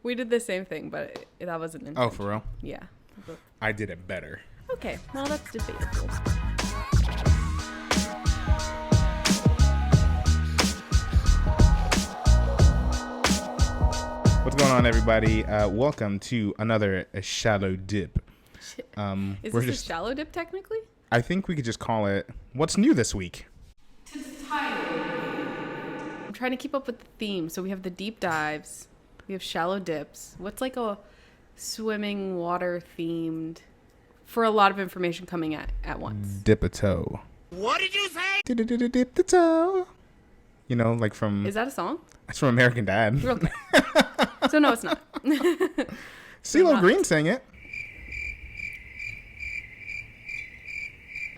We did the same thing, but that wasn't intentional. Oh, for real? Yeah. I did it better. Okay, well, that's debatable. What's going on, everybody? Welcome to another Shallow Dip. Is this a shallow dip, technically? I think we could just call it What's New This Week. I'm trying to keep up with the theme. So we have the deep dives. We have shallow dips. What's like a swimming water themed for a lot of information coming at once? Dip a toe. What did you say? Dip the toe. You know, like from... Is that a song? It's from American Dad. Okay. So no, it's not. CeeLo Green sang it.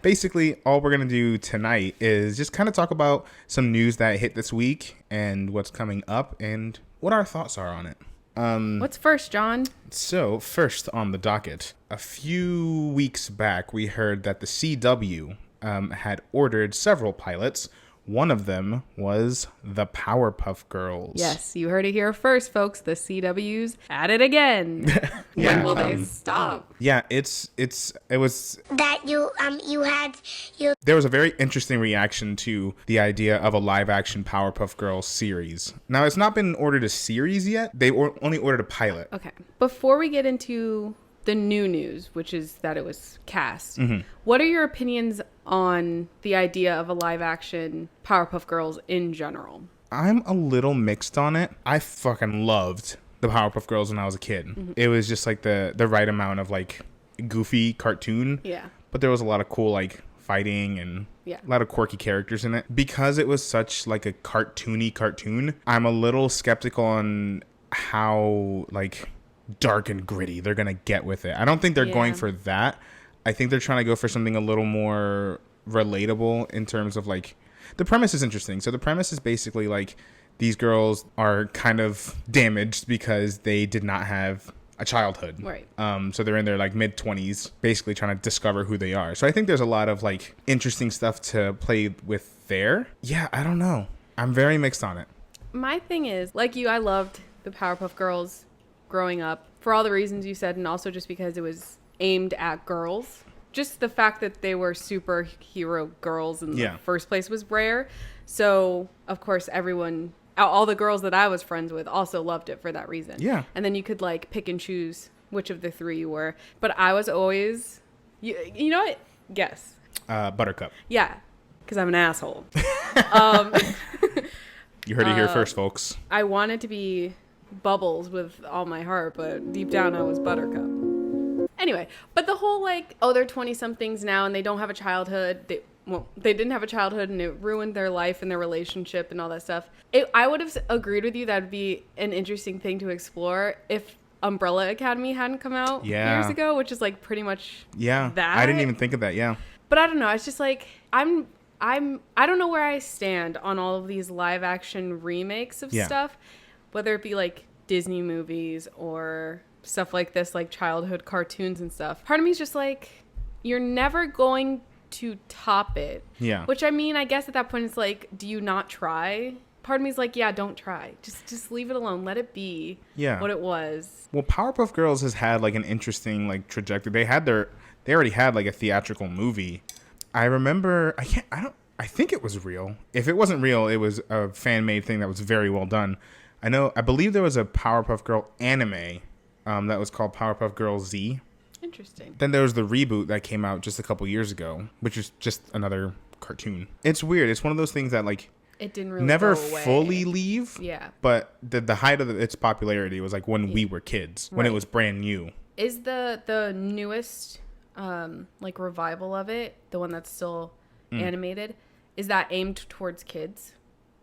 Basically, all we're going to do tonight is just kind of talk about some news that hit this week and what's coming up and what our thoughts are on it. What's first, John? So, first on the docket, a few weeks back, we heard that the CW had ordered several pilots. One of them was the Powerpuff Girls. Yes, you heard it here first, folks. The CW's at it again. Yeah, When will they stop? Yeah, it was That you had there was a very interesting reaction to the idea of a live action Powerpuff Girls series. Now, it's not been ordered a series yet. They only ordered a pilot. Okay. Before we get into the new news, which is that it was cast, what are your opinions on the idea of a live action Powerpuff Girls in general? I'm a little mixed on it. I fucking loved the Powerpuff Girls when I was a kid. It was just like the right amount of like goofy cartoon. Yeah. But there was a lot of cool like fighting and a lot of quirky characters in it. Because it was such like a cartoony cartoon, I'm a little skeptical on how like dark and gritty they're gonna get with it. I don't think they're going for that. I think they're trying to go for something a little more relatable in terms of like the premise is interesting. So the premise is basically like these girls are kind of damaged because they did not have a childhood. Right. So they're in their like mid-20s basically trying to discover who they are. So I think there's a lot of like interesting stuff to play with there. Yeah, I don't know. I'm very mixed on it. My thing is, like you, I loved the Powerpuff Girls growing up for all the reasons you said, and also just because it was aimed at girls. Just the fact that they were superhero girls in the first place was rare. So, of course, everyone, all the girls that I was friends with also loved it for that reason. Yeah. And then you could like pick and choose which of the three you were. But I was always, you know what? Guess. Buttercup. Yeah, because I'm an asshole. You heard it here first, folks. I wanted to be Bubbles with all my heart, but deep down I was Buttercup. Anyway, but the whole like, oh, they're 20-somethings now and they don't have a childhood. They didn't have a childhood and it ruined their life and their relationship and all that stuff. I would have agreed with you that would be an interesting thing to explore if Umbrella Academy hadn't come out years ago, which is like pretty much that. I didn't even think of that. Yeah. But I don't know. It's just like I don't know where I stand on all of these live action remakes of stuff, whether it be like Disney movies or stuff like this, like childhood cartoons and stuff. Part of me is just like, you're never going to top it. Yeah. Which I mean, I guess at that point it's like, do you not try? Part of me is like, yeah, don't try. Just leave it alone. Let it be what it was. Well, Powerpuff Girls has had like an interesting like trajectory. They already had like a theatrical movie. I remember, I think it was real. If it wasn't real, it was a fan-made thing that was very well done. I believe there was a Powerpuff Girl anime that was called Powerpuff Girls Z. Interesting. Then there was the reboot that came out just a couple years ago, which is just another cartoon. It's weird. It's one of those things that like it didn't really never go away. fully leave. Yeah. But the height of its popularity was like when we were kids, when it was brand new. Is the newest like revival of it, the one that's still animated, is that aimed towards kids?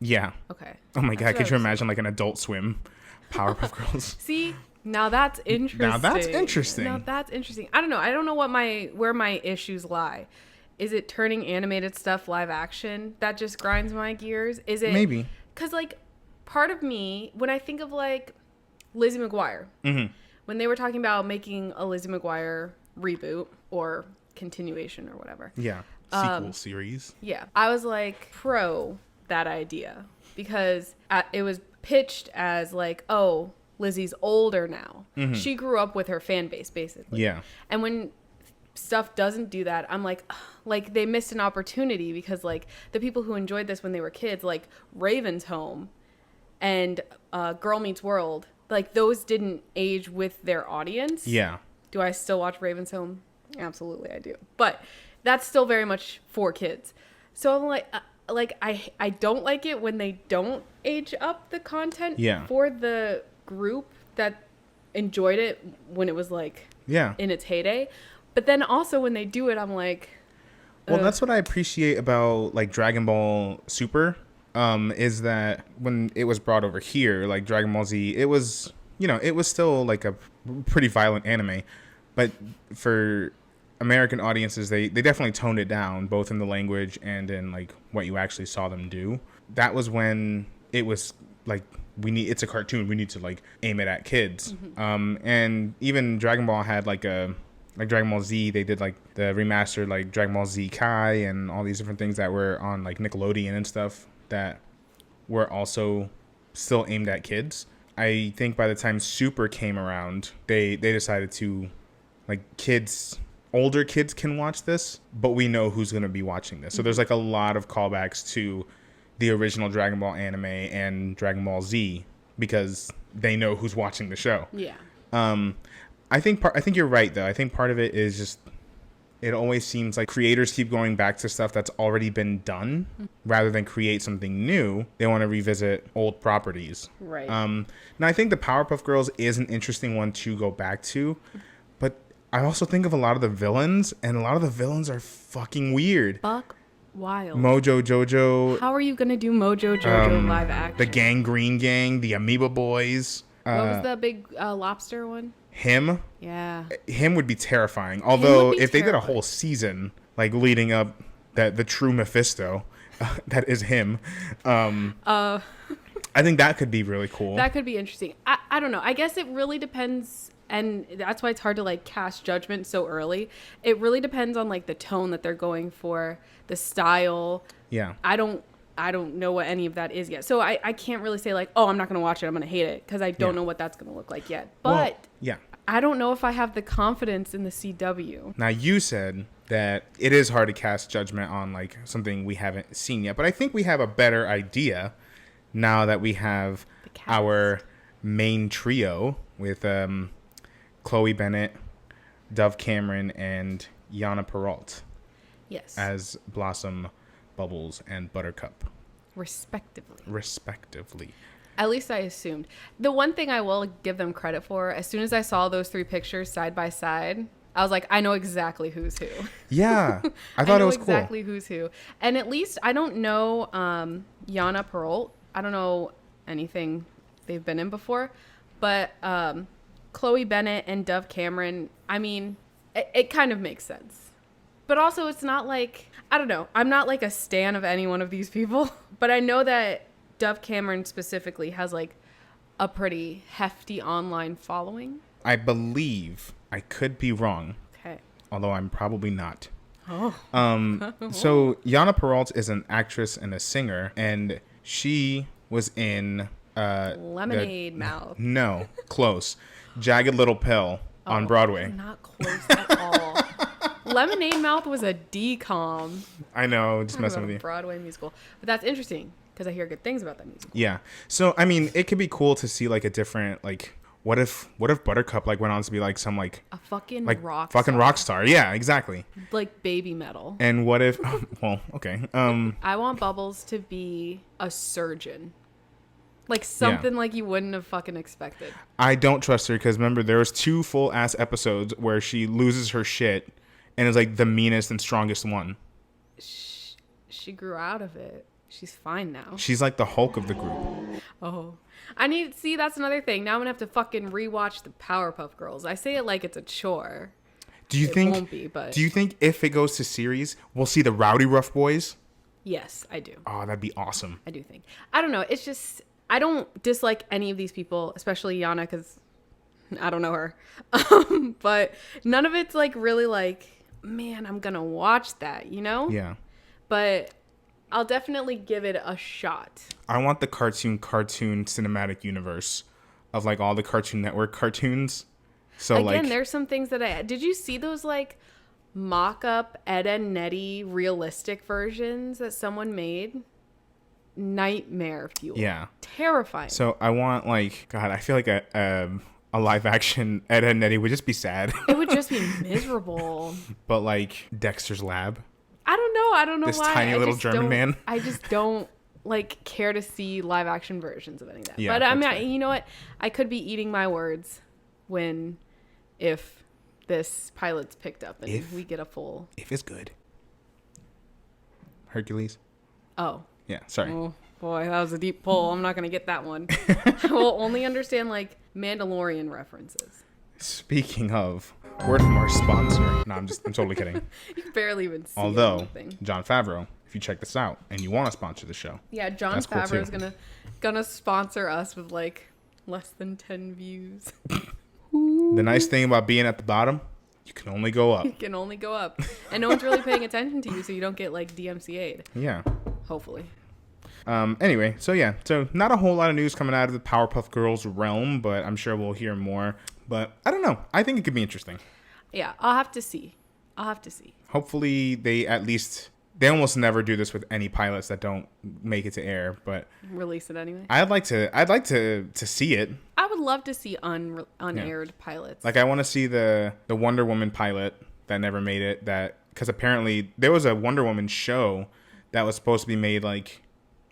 Yeah. Okay. Oh my God, could you imagine like an Adult Swim Powerpuff Girls? See, now that's interesting. Now that's interesting. I don't know. I don't know where my issues lie. Is it turning animated stuff live action that just grinds my gears? Is it maybe? Because like part of me, when I think of like Lizzie McGuire, when they were talking about making a Lizzie McGuire reboot or continuation or whatever. Yeah. Sequel series. Yeah. I was like pro that idea because it was pitched as like, oh, Lizzie's older now. She grew up with her fan base, basically. Yeah. And when stuff doesn't do that, I'm like they missed an opportunity, because like the people who enjoyed this when they were kids, like Raven's Home and Girl Meets World, like those didn't age with their audience. Yeah. Do I still watch Raven's Home? Absolutely, I do. But that's still very much for kids. So I'm like I don't like it when they don't age up the content for the group that enjoyed it when it was like in its heyday. But then also when they do it, I'm like, well, that's what I appreciate about like Dragon Ball Super, is that when it was brought over here, like Dragon Ball Z, it was, you know, it was still like a pretty violent anime, but for American audiences, they definitely toned it down, both in the language and in like what you actually saw them do. That was when it was like, it's a cartoon, we need to like aim it at kids. And even Dragon Ball had like Dragon Ball Z, they did like the remastered like Dragon Ball Z Kai and all these different things that were on like Nickelodeon and stuff that were also still aimed at kids. I think by the time Super came around, they decided to like older kids can watch this, but we know who's going to be watching this. So there's like a lot of callbacks to the original Dragon Ball anime and Dragon Ball Z because they know who's watching the show. Yeah. I think you're right though. I think part of it is just it always seems like creators keep going back to stuff that's already been done rather than create something new. They want to revisit old properties. Right. Now I think the Powerpuff Girls is an interesting one to go back to, but I also think of a lot of the villains, and a lot of the villains are fucking weird. Buck wild. Mojo, Jojo. How are you gonna do Mojo, Jojo live action? The Gangrene Gang, the Amoeba Boys. What was the big lobster one? Him. Yeah. Him would be terrifying. Although if they did a whole season like leading up that the true Mephisto, that is him. I think that could be really cool. That could be interesting. I don't know. I guess it really depends. And that's why it's hard to like cast judgment so early. It really depends on like the tone that they're going for, the style. Yeah. I don't know what any of that is yet. So I can't really say like, oh, I'm not going to watch it, I'm going to hate it, because I don't know what that's going to look like yet. But I don't know if I have the confidence in the CW. Now, you said that it is hard to cast judgment on like something we haven't seen yet, but I think we have a better idea now that we have our main trio with Chloe Bennett, Dove Cameron, and Yana Peralt. Yes. As Blossom, Bubbles, and Buttercup. Respectively. At least I assumed. The one thing I will give them credit for, as soon as I saw those three pictures side by side, I was like, I know exactly who's who. Yeah. I thought it was cool. I know exactly who's who. And at least I don't know Yana Peralt. I don't know anything they've been in before. But Chloe Bennett and Dove Cameron, I mean, it kind of makes sense. But also, it's not like, I don't know, I'm not like a stan of any one of these people, but I know that Dove Cameron specifically has like a pretty hefty online following. I believe, I could be wrong. Okay. Although I'm probably not. Oh. So Yana Peralt is an actress and a singer, and she was in Lemonade Mouth. No, close. Jagged Little Pill on Broadway. Not close at all. Lemonade Mouth was a DCOM. I know, just messing with you. Broadway musical. But that's interesting because I hear good things about that musical. Yeah. So, I mean, it could be cool to see like a different, like, what if Buttercup like went on to be like some like a fucking like rock fucking star. Rock star. Yeah, exactly. Like baby metal. And what if well, okay. I want Bubbles to be a surgeon. Like something like you wouldn't have fucking expected. I don't trust her because remember there was 2 full ass episodes where she loses her shit and is like the meanest and strongest one. She grew out of it. She's fine now. She's like the Hulk of the group. Oh. I need to see, that's another thing. Now I'm gonna have to fucking rewatch the Powerpuff Girls. I say it like it's a chore. Do you think won't be, but... Do you think if it goes to series, we'll see the Rowdy Rough Boys? Yes, I do. Oh, that'd be awesome. I do think. I don't know. It's just I don't dislike any of these people, especially Yana, because I don't know her. But none of it's like really like, man, I'm gonna watch that, you know? Yeah. But I'll definitely give it a shot. I want the cartoon cinematic universe of like all the Cartoon Network cartoons. So Again, like there's some things that did you see those like mock-up Ed and Eddy realistic versions that someone made? Nightmare fuel. Yeah. Terrifying. So I want like, God, I feel like a live action Ed and Eddy would just be sad. It would just be miserable. But like Dexter's Lab. I don't know this why. tiny little German man. I just don't like care to see live action versions of any of that. Yeah, but I mean, that's fair. you know what? I could be eating my words if this pilot's picked up and we get a full. If it's good. Hercules. Oh. Yeah, sorry. Oh boy, that was a deep pull. I'm not gonna get that one. I will only understand like Mandalorian references. Speaking of, word from our sponsor. No, I'm totally kidding. You can barely even see Although, anything. John Favreau, if you check this out and you want to sponsor the show. Yeah, John That's cool Favreau is too. gonna sponsor us with like less than 10 views. The nice thing about being at the bottom, you can only go up. You can only go up, and no one's really paying attention to you, so you don't get like DMCA'd. Yeah. Hopefully. Anyway, so not a whole lot of news coming out of the Powerpuff Girls realm, but I'm sure we'll hear more. But I don't know. I think it could be interesting. Yeah, I'll have to see. Hopefully they almost never do this with any pilots that don't make it to air, but Release it anyway. I'd like to see it. I would love to see unaired pilots. Like I want to see the Wonder Woman pilot that never made it, because apparently there was a Wonder Woman show that was supposed to be made, like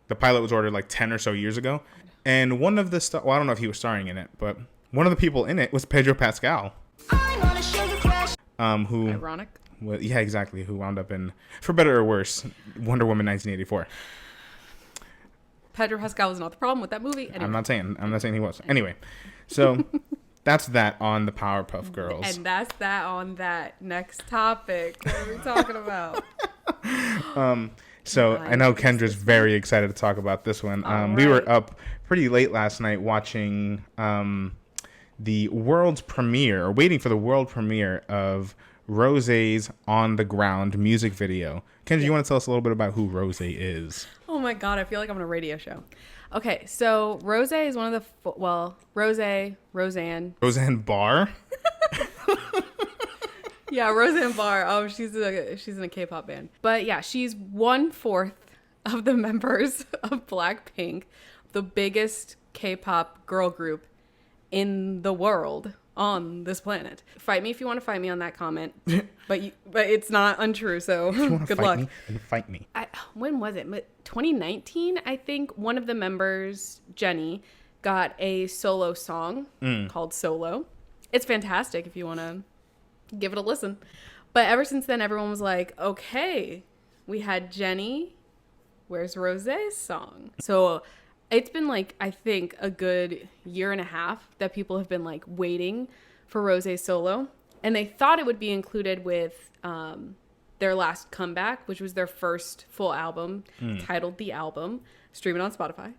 the pilot was ordered like 10 or so years ago, and one of the I don't know if he was starring in it, but one of the people in it was Pedro Pascal, who ironic. Well, yeah, exactly. Who wound up in, for better or worse, Wonder Woman 1984. Pedro Pascal was not the problem with that movie. Anyway. I'm not saying he was. Anyway, so that's that on the Powerpuff Girls. And that's that on that. Next topic. What are we talking about? So I know Kendra's very excited to talk about this one. We were up pretty late last night watching the world's premiere, or waiting for the world premiere of Rosé's On the Ground music video. Kendra, you want to tell us a little bit about who Rosé is? Oh my God, I feel like I'm on a radio show. Okay, so Rosé is one of the, Roseanne Barr? Yeah, Roseanne Barr. Oh, she's in a K-pop band. But yeah, she's 1/4 of the members of Blackpink, the biggest K-pop girl group in the world on this planet. Fight me if you want to fight me on that comment, but it's not untrue. So good luck. Fight me. When was it? 2019, I think. One of the members, Jenny, got a solo song called Solo. It's fantastic if you want to give it a listen. But ever since then, everyone was like, okay, we had Jenny, where's Rosé's song? So it's been like, I think, a good year and a half that people have been like waiting for Rosé's solo. And they thought it would be included with their last comeback, which was their first full album, titled The Album, streaming on Spotify.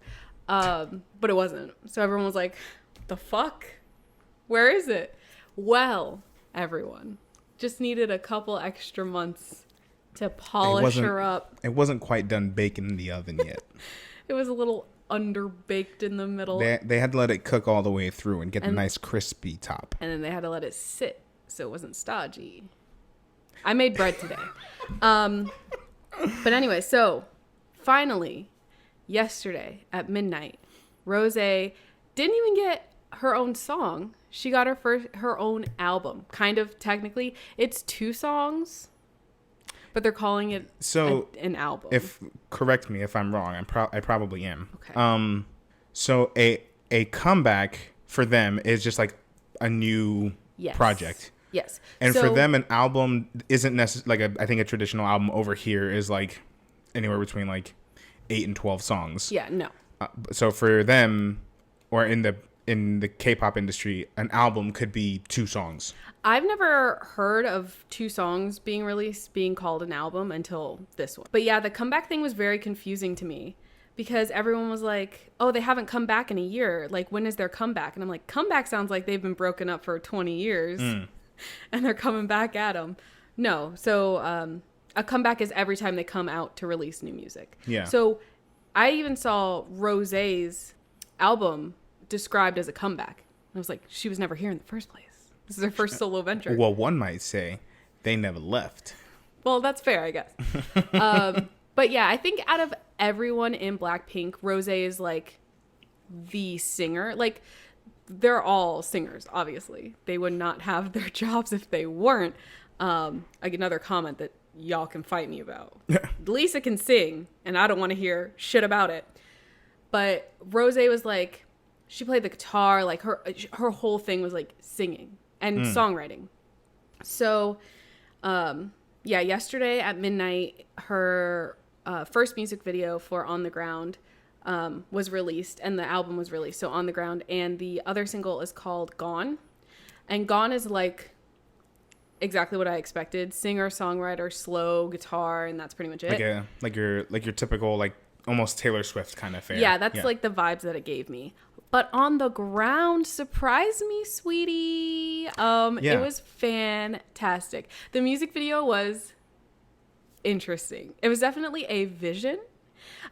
But it wasn't. So everyone was like, the fuck? Where is it? Well, everyone just needed a couple extra months to polish her up. It wasn't quite done baking in the oven yet. It was a little underbaked in the middle. They had to let it cook all the way through and get a nice crispy top. And then they had to let it sit so it wasn't stodgy. I made bread today. But anyway, so finally, yesterday at midnight, Rosé didn't even get her own song. She got her own album. Kind of technically, it's 2 songs, but they're calling it an album. Correct me if I'm wrong. I probably am. Okay. So a comeback for them is just like a new project. Yes. And for them, an album isn't necessarily like I think a traditional album over here is like anywhere between like 8 and 12 songs. Yeah. No. So for them, or in the K-pop industry, an album could be 2 songs. I've never heard of 2 songs being released being called an album until this one. But yeah, the comeback thing was very confusing to me because everyone was like, oh, they haven't come back in a year. Like, when is their comeback? And I'm like, comeback sounds like they've been broken up for 20 years and they're coming back at them. No. So a comeback is every time they come out to release new music. Yeah. So I even saw Rosé's album described as a comeback. I was like, she was never here in the first place. This is her first solo venture. Well, one might say they never left. Well, that's fair, I guess. But yeah, I think out of everyone in Blackpink, Rosé is like the singer. Like, they're all singers, obviously. They would not have their jobs if they weren't. Like another comment that y'all can fight me about. Lisa can sing, and I don't want to hear shit about it. But Rosé was like, she played the guitar. Like, her whole thing was like singing and songwriting. So, yeah, yesterday at midnight, her first music video for On the Ground was released, and the album was released. So On the Ground, and the other single is called Gone. And Gone is like exactly what I expected. Singer, songwriter, slow guitar, and that's pretty much it. Like your typical like almost Taylor Swift kind of fare. Yeah, that's like the vibes that it gave me. But On the Ground surprised me, sweetie. It was fantastic. The music video was interesting. It was definitely a vision.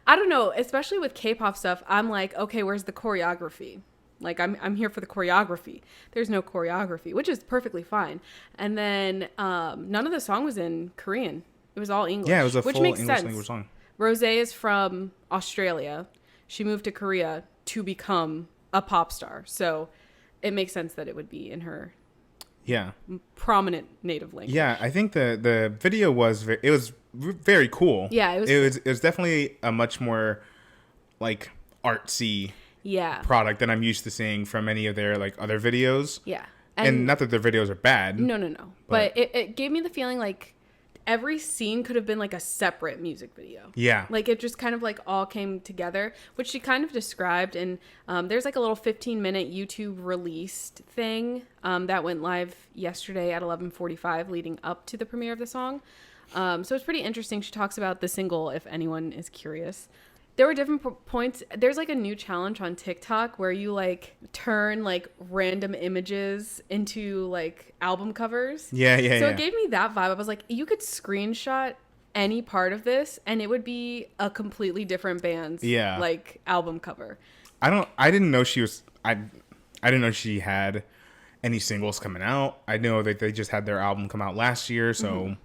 I don't know, especially with K-pop stuff, I'm like, okay, where's the choreography? Like, I'm here for the choreography. There's no choreography, which is perfectly fine. And then none of the song was in Korean. It was all English. Yeah, it was a which full makes English sense. language song. Rosé is from Australia. She moved to Korea to become a pop star. So it makes sense that it would be in her prominent native language. Yeah, I think the video was very cool. Yeah, it was definitely a much more like artsy product than I'm used to seeing from any of their like other videos. Yeah. And not that their videos are bad. No. But it gave me the feeling like every scene could have been like a separate music video. Yeah. Like it just kind of like all came together, which she kind of described. And there's like a little 15-minute YouTube released thing that went live yesterday at 11:45 leading up to the premiere of the song. So it's pretty interesting. She talks about the single, if anyone is curious. There were different points. There's like a new challenge on TikTok where you like turn like random images into like album covers. Yeah. So it gave me that vibe. I was like, you could screenshot any part of this and it would be a completely different band's like album cover. I didn't know she was I didn't know she had any singles coming out. I know that they just had their album come out last year, so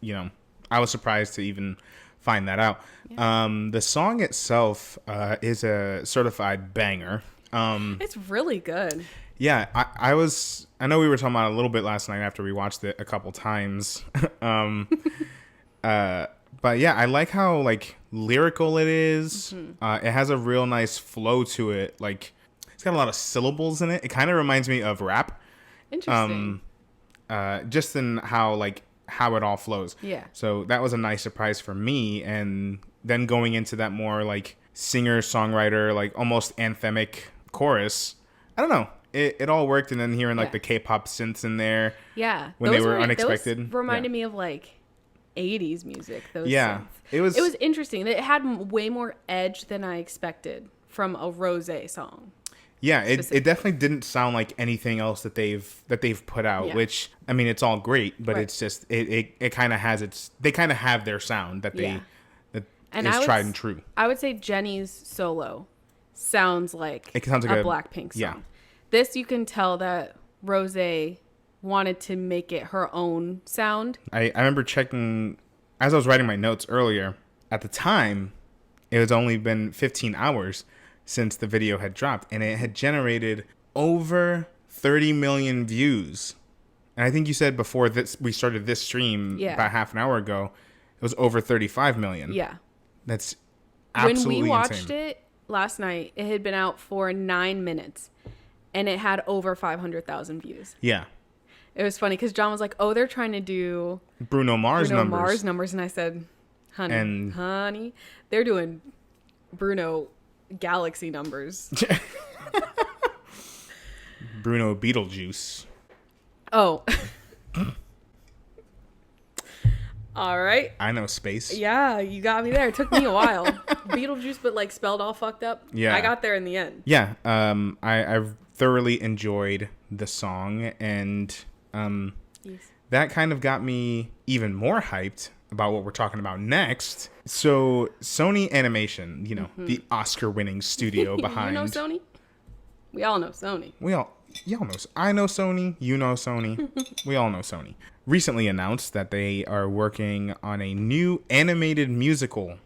you know, I was surprised to even find that out. Yeah. The song itself is a certified banger. It's really good. Yeah, I know we were talking about it a little bit last night after we watched it a couple times. But yeah, I like how like lyrical it is. It has a real nice flow to it. Like it's got a lot of syllables in it. It kind of reminds me of rap. Interesting. Just in how it all flows. Yeah. So that was a nice surprise for me. And then going into that more like singer songwriter, like almost anthemic chorus. I don't know. It all worked. And then hearing like the K-pop synths in there. Yeah. When they were unexpected. Those reminded me of like 80s music. Those synths. It was interesting. It had way more edge than I expected from a Rosé song. Yeah, it definitely didn't sound like anything else that they've put out, which I mean it's all great, but it's just it kind of has they kind of have their sound that is tried and true. I would say Jennie's solo sounds like a Blackpink song. Yeah. This you can tell that Rosé wanted to make it her own sound. I remember checking as I was writing my notes earlier. At the time, it was only been 15 hours since the video had dropped, and it had generated over 30 million views. And I think you said before we started this stream about half an hour ago, it was over 35 million. Yeah. That's absolutely when we watched insane. it last night, it had been out for 9 minutes, and it had over 500,000 views. Yeah. It was funny because John was like, "Oh, they're trying to do Bruno Mars numbers," and I said, "Honey, they're doing Bruno Galaxy numbers." Bruno Beetlejuice. Oh. All right. I know space. Yeah, you got me there. It took me a while. Beetlejuice, but like spelled all fucked up. Yeah. I got there in the end. Yeah. I thoroughly enjoyed the song, and that kind of got me even more hyped about what we're talking about next. So Sony Animation, you know, the Oscar-winning studio behind. You know Sony? We all know Sony. Y'all know. I know Sony. You know Sony. We all know Sony. Recently announced that they are working on a new animated musical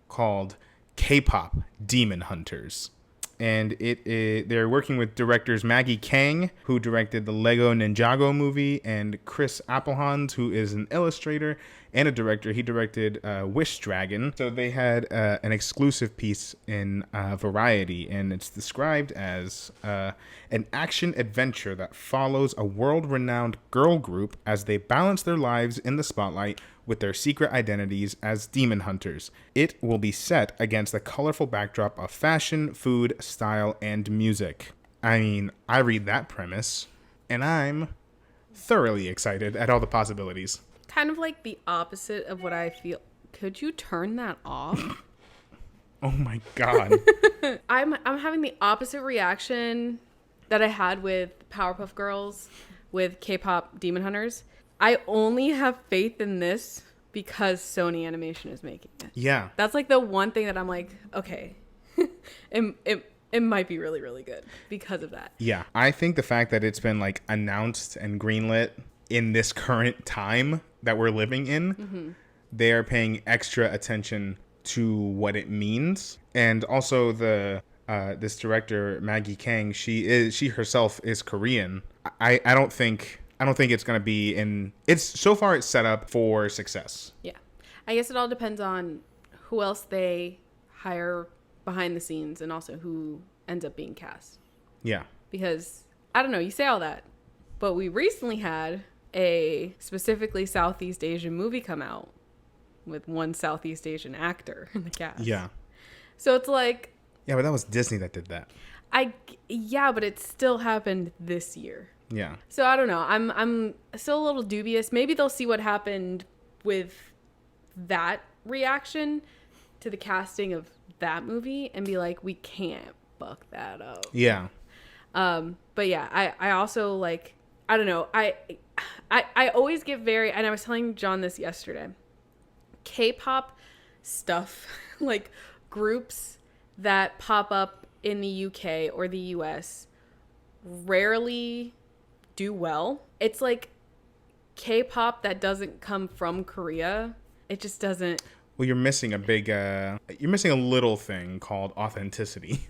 called K-pop Demon Hunters. And they're working with directors Maggie Kang, who directed the Lego Ninjago movie, and Chris Applehans, who is an illustrator and a director. He directed Wish Dragon. So they had an exclusive piece in Variety, and it's described as an action adventure that follows a world-renowned girl group as they balance their lives in the spotlight with their secret identities as demon hunters. It will be set against the colorful backdrop of fashion, food, style, and music. I mean, I read that premise, and I'm thoroughly excited at all the possibilities. Kind of like the opposite of what I feel. Could you turn that off? Oh my god. I'm having the opposite reaction that I had with Powerpuff Girls with K-pop Demon Hunters. I only have faith in this because Sony Animation is making it. Yeah. That's like the one thing that I'm like, okay, it might be really, really good because of that. Yeah. I think the fact that it's been like announced and greenlit in this current time that we're living in, they are paying extra attention to what it means. And also this director, Maggie Kang, she herself is Korean. I don't think it's going to be it's set up for success. Yeah. I guess it all depends on who else they hire behind the scenes and also who ends up being cast. Yeah. Because, I don't know, you say all that, but we recently had a specifically Southeast Asian movie come out with one Southeast Asian actor in the cast. Yeah. So it's like... Yeah, but that was Disney that did that. Yeah, but it still happened this year. Yeah. So I don't know. I'm still a little dubious. Maybe they'll see what happened with that reaction to the casting of that movie and be like, we can't fuck that up. Yeah. But yeah, I also like, I don't know. I always get and I was telling John this yesterday, K-pop stuff, like groups that pop up in the UK or the US rarely do well. It's like K-pop that doesn't come from Korea. It just doesn't. Well, you're missing a little thing called authenticity.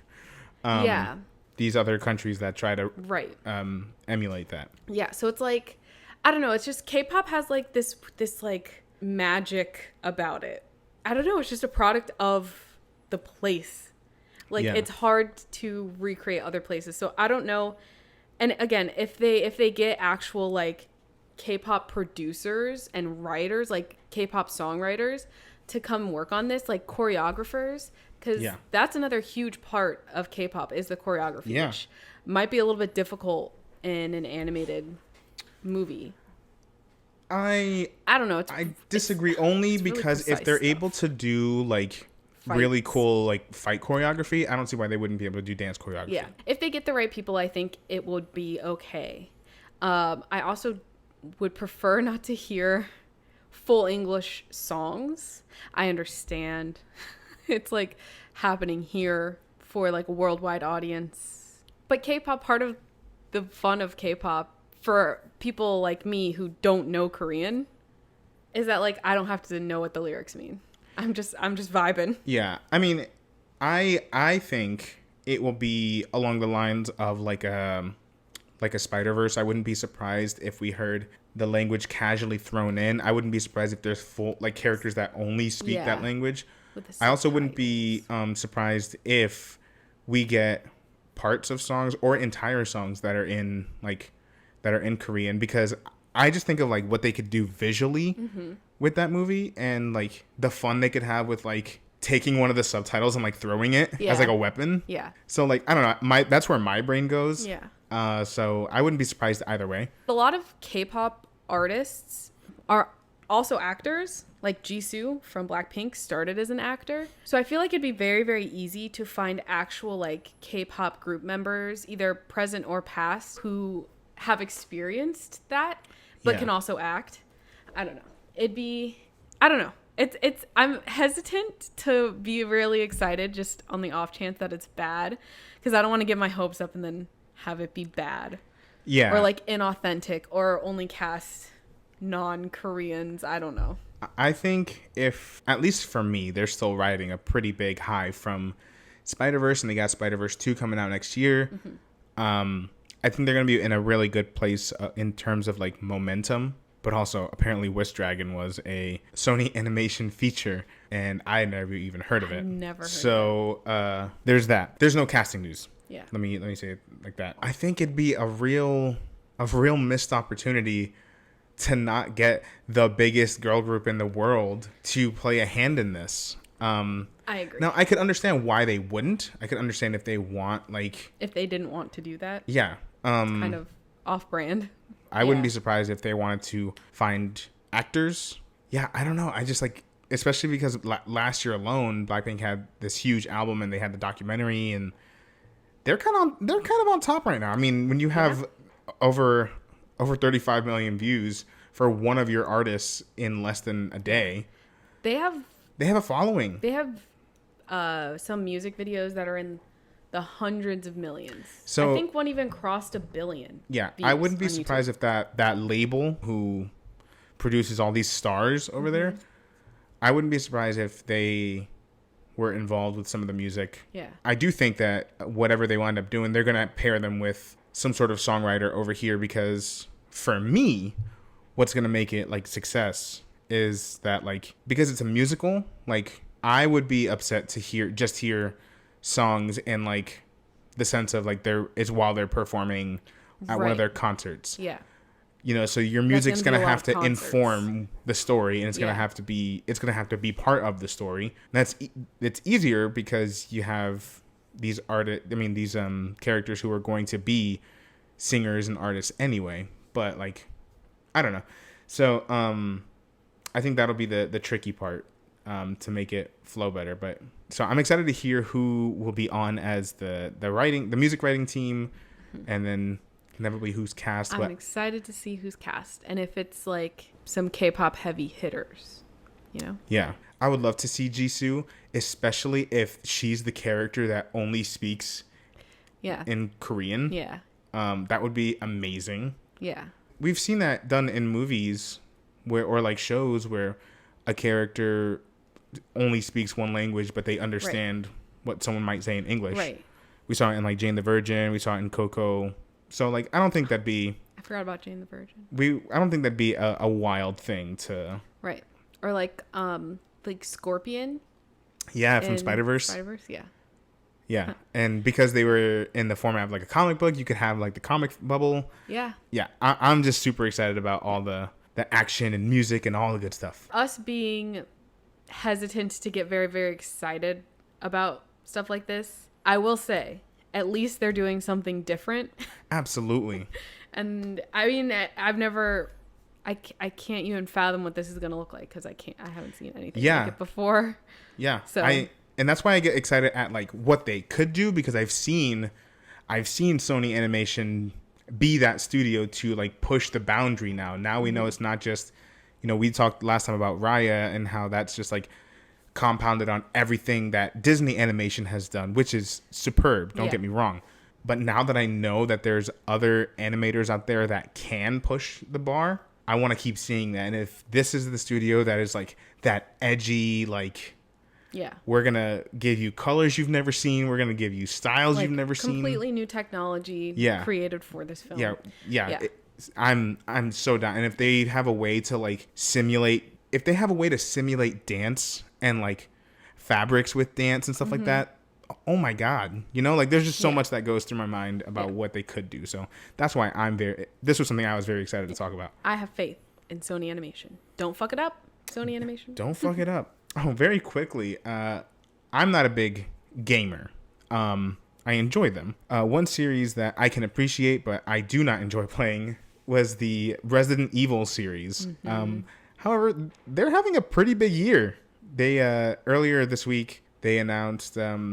Yeah. These other countries that try to emulate that. Yeah. So it's like, I don't know. It's just K-pop has like this like magic about it. I don't know. It's just a product of the place. Like It's hard to recreate other places. So I don't know. And again, if they get actual like K-pop producers and writers, like K-pop songwriters to come work on this, like choreographers, because that's another huge part of K-pop is the choreography, which might be a little bit difficult in an animated movie. I don't know. I disagree only because if they're able to do like really cool like fight choreography, I don't see why they wouldn't be able to do dance choreography. Yeah, if they get the right people, I think it would be okay. I also would prefer not to hear full English songs. I understand it's like happening here for like a worldwide audience, but K-pop, part of the fun of K-pop for people like me who don't know Korean is that like I don't have to know what the lyrics mean. I'm just vibing. Yeah. I mean, I think it will be along the lines of like a Spider-Verse. I wouldn't be surprised if we heard the language casually thrown in. I wouldn't be surprised if there's full like characters that only speak that language. I also wouldn't be surprised if we get parts of songs or entire songs that are in Korean, because I just think of like what they could do visually with that movie and like the fun they could have with like taking one of the subtitles and like throwing it as like a weapon. Yeah. So like, I don't know, that's where my brain goes. Yeah. So I wouldn't be surprised either way. A lot of K-pop artists are also actors. Like Jisoo from Blackpink started as an actor. So I feel like it'd be very, very easy to find actual like K-pop group members, either present or past, who have experienced that, but can also act. I don't know. I don't know. I'm hesitant to be really excited just on the off chance that it's bad, because I don't want to get my hopes up and then have it be bad. Yeah. Or like inauthentic, or only cast non-Koreans. I don't know. I think if, at least for me, they're still riding a pretty big high from Spider-Verse, and they got Spider-Verse 2 coming out next year. I think they're going to be in a really good place in terms of like momentum. But also, apparently, Wish Dragon was a Sony animation feature, and I had never even heard of it. Never heard of it. There's that. There's no casting news. Yeah. Let me say it like that. I think it'd be a real missed opportunity to not get the biggest girl group in the world to play a hand in this. I agree. Now, I could understand why they wouldn't. I could understand if they want, like... If they didn't want to do that. Yeah. It's kind of off-brand. I wouldn't be surprised if they wanted to find actors. Yeah, I don't know. I just, like... Especially because last year alone, Blackpink had this huge album, and they had the documentary, and they're kind of on top right now. I mean, when you have over 35 million views for one of your artists in less than a day... They have a following. They have some music videos that are in the hundreds of millions. So, I think one even crossed 1 billion. Yeah, I wouldn't be surprised if that label who produces all these stars over there, I wouldn't be surprised if they were involved with some of the music. Yeah. I do think that whatever they wind up doing, they're going to pair them with some sort of songwriter over here, because for me, what's going to make it like success is that, like, because it's a musical, like, I would be upset to hear songs in like the sense of like it's while they're performing at one of their concerts. Yeah. You know, so your music's going to have to inform the story, and it's going to have to be part of the story. And it's easier because you have these characters who are going to be singers and artists anyway, but like, I don't know. So, I think that'll be the tricky part to make it flow better. But so I'm excited to hear who will be on as the music writing team, and then inevitably who's cast. I'm excited to see who's cast, and if it's like some K-pop heavy hitters, you know? Yeah, I would love to see Jisoo, especially if she's the character that only speaks in Korean. Yeah. That would be amazing. Yeah. We've seen that done in movies or like shows where a character only speaks one language, but they understand what someone might say in English. Right. We saw it in like Jane the Virgin. We saw it in Coco. So like, I don't think that'd be... I forgot about Jane the Virgin. I don't think that'd be a wild thing to... Right. Or like Scorpion. Yeah, from Spider-Verse. Spider-Verse, yeah. Yeah, and because they were in the format of like a comic book, you could have like the comic bubble. Yeah. Yeah, I'm just super excited about all the action and music and all the good stuff. Us being hesitant to get very, very excited about stuff like this, I will say, at least they're doing something different. Absolutely. And I mean, I can't even fathom what this is going to look like, because I haven't seen anything like it before. Yeah. So and that's why I get excited at like what they could do, because I've seen Sony Animation be that studio to like push the boundary now. Now we know it's not just, we talked last time about Raya and how that's just like compounded on everything that Disney Animation has done, which is superb. Don't get me wrong. But now that I know that there's other animators out there that can push the bar, I want to keep seeing that. And if this is the studio that is like that edgy, like, we're going to give you colors you've never seen. We're going to give you styles you've never seen. Completely new technology created for this film. Yeah. I'm so down. And if they have a way to like simulate dance and like fabrics with dance and stuff like that, oh my God. Like there's just so much that goes through my mind about what they could do. So that's why this was something I was very excited to talk about. I have faith in Sony Animation. Don't fuck it up, Sony Animation. Don't fuck it up. Oh, very quickly. I'm not a big gamer. I enjoy them. One series that I can appreciate, but I do not enjoy playing, was the Resident Evil series. However, they're having a pretty big year. They earlier this week, they announced a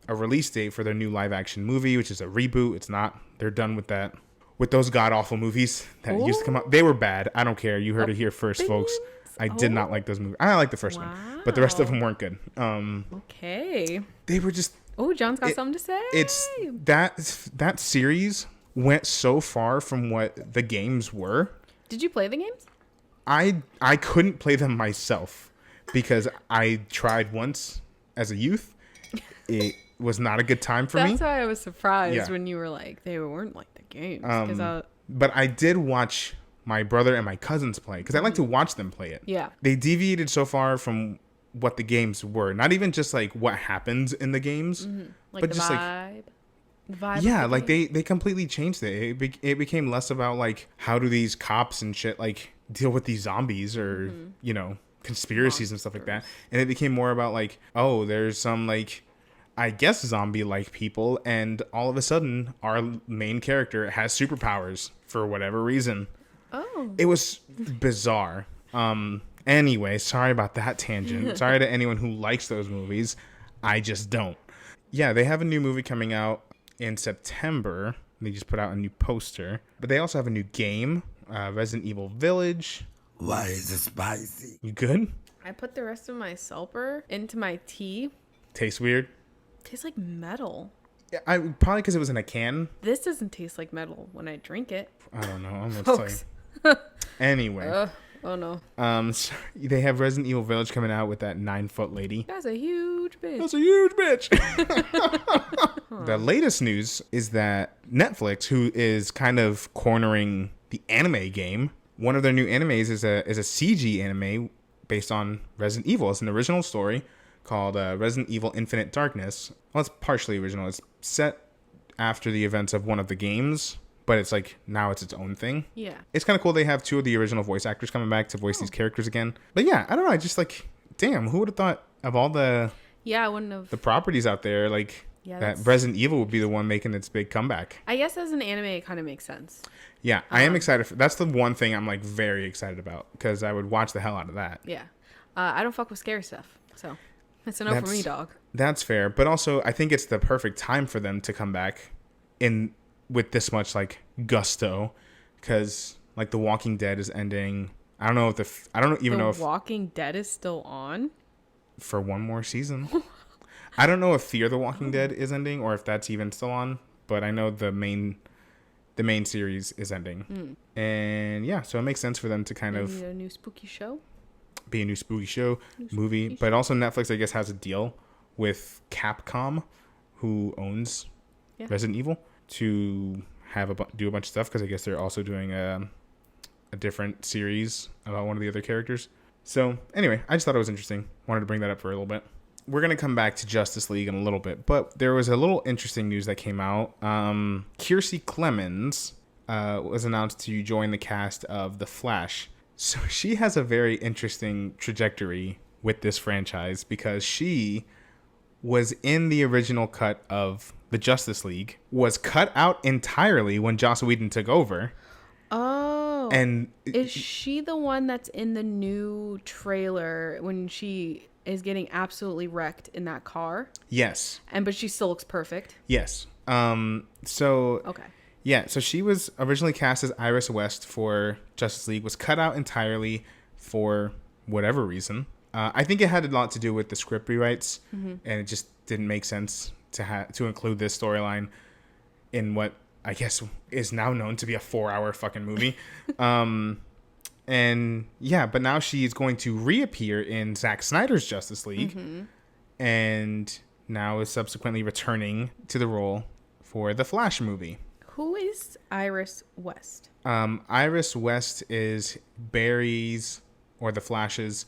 release date for their new live action movie, which is a reboot. It's not. They're done with that. With those god awful movies that used to come out. They were bad. I don't care. You heard it here first, folks. I did not like those movies. I like the first one, but the rest of them weren't good. Okay. They were just... Oh, John's got something to say. It's that series went so far from what the games were. Did you play the games? I couldn't play them myself because I tried once as a youth. It was not a good time for me. That's why I was surprised when you were like, they weren't like the games. But I did watch my brother and my cousins play because I like to watch them play it. Yeah. They deviated so far from what the games were. Not even just like what happens in the games, Like but the just vibe. The vibe. yeah, like they completely changed it. It became less about like how do these cops and shit like deal with these zombies or you know, conspiracies and stuff like that. And it became more about like, oh, there's some like, I guess zombie like people, and all of a sudden our main character has superpowers for whatever reason. Oh. It was bizarre. Anyway, sorry about that tangent. Sorry to anyone who likes those movies. I just don't. Yeah, they have a new movie coming out in September. They just put out a new poster. But they also have a new game, Resident Evil Village. Why is it spicy? You good? I put the rest of my Sulper into my tea. Tastes weird? Tastes like metal. Yeah, probably because it was in a can. This doesn't taste like metal when I drink it. I don't know. I'm Folks. Anyway. Oh no. So they have Resident Evil Village coming out with that 9-foot lady. That's a huge bitch. That's a huge bitch. The latest news is that Netflix, who is kind of cornering the anime game, one of their new animes is a CG anime based on Resident Evil. It's an original story called Resident Evil Infinite Darkness. Well, it's partially original. It's set after the events of one of the games, but it's like now it's its own thing. Yeah. It's kind of cool they have two of the original voice actors coming back to voice these characters again. But yeah, I don't know. I just like, damn, who would have thought of all the I wouldn't have. the properties out there, like that that's- Resident Evil would be the one making its big comeback. I guess as an anime, it kind of makes sense. Yeah, I am excited. That's the one thing I'm like very excited about because I would watch the hell out of that. Yeah. I don't fuck with scary stuff, so it's a no for me, dog. That's fair, but also I think it's the perfect time for them to come back in with this much like gusto, because like The Walking Dead is ending. I don't know if I don't even know if Walking Dead is still on for one more season. I don't know if Fear the Walking Dead is ending or if that's even still on, but I know the main series is ending. And yeah, so it makes sense for them to kind of a new spooky show. Be a new spooky show, movie, but also Netflix I guess has a deal with Capcom, who owns Resident Evil, to have do a bunch of stuff, because I guess they're also doing a different series about one of the other characters. So anyway, I just thought it was interesting. Wanted to bring that up for a little bit. We're going to come back to Justice League in a little bit, but there was a little interesting news that came out. Kiersey Clemens was announced to join the cast of The Flash. So she has a very interesting trajectory with this franchise because she was in the original cut of the Justice League, was cut out entirely when Joss Whedon took over. Oh. And is she the one that's in the new trailer when she is getting absolutely wrecked in that car? Yes. But she still looks perfect. Yes. So okay. Yeah, so she was originally cast as Iris West for Justice League, was cut out entirely for whatever reason. I think it had a lot to do with the script rewrites, and it just didn't make sense to include this storyline in what I guess is now known to be a 4-hour fucking movie. And yeah, but now she's going to reappear in Zack Snyder's Justice League, and now is subsequently returning to the role for the Flash movie. Who is Iris West? Iris West is Barry's, or the Flash's,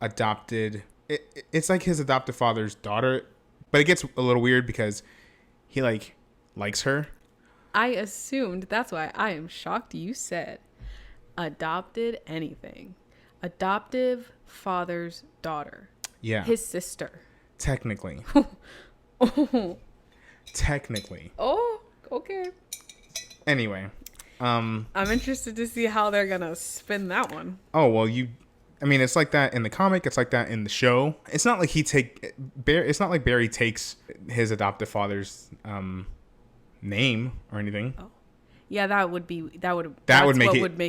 adopted. It's like his adoptive father's daughter, but it gets a little weird because he likes her. I assumed, that's why I am shocked you said adopted anything. Adoptive father's daughter. Yeah. His sister. Technically. Oh. Technically. Oh, okay. Anyway. I'm interested to see how they're going to spin that one. Oh, well, it's like that in the comic. It's like that in the show. It's not like it's not like Barry takes his adoptive father's name or anything. Oh. Yeah, that would make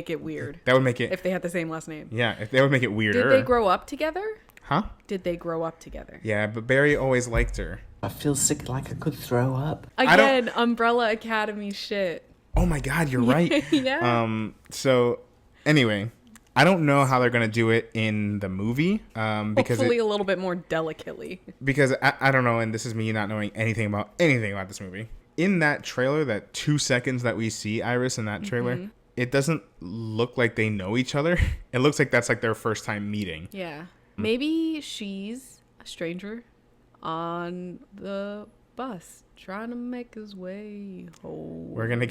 it weird. That would make it if they had the same last name. Yeah, if they would make it weirder. Did they grow up together? Huh? Did they grow up together? Yeah, but Barry always liked her. I feel sick like I could throw up. Again, Umbrella Academy shit. Oh my God, you're right. Yeah. So anyway, I don't know how they're gonna do it in the movie. Because hopefully a little bit more delicately. Because I don't know, and this is me not knowing anything about this movie. In that trailer, that 2 seconds that we see Iris in that trailer, it doesn't look like they know each other. It looks like that's like their first time meeting. Yeah. Maybe she's a stranger on the bus trying to make his way home. We're gonna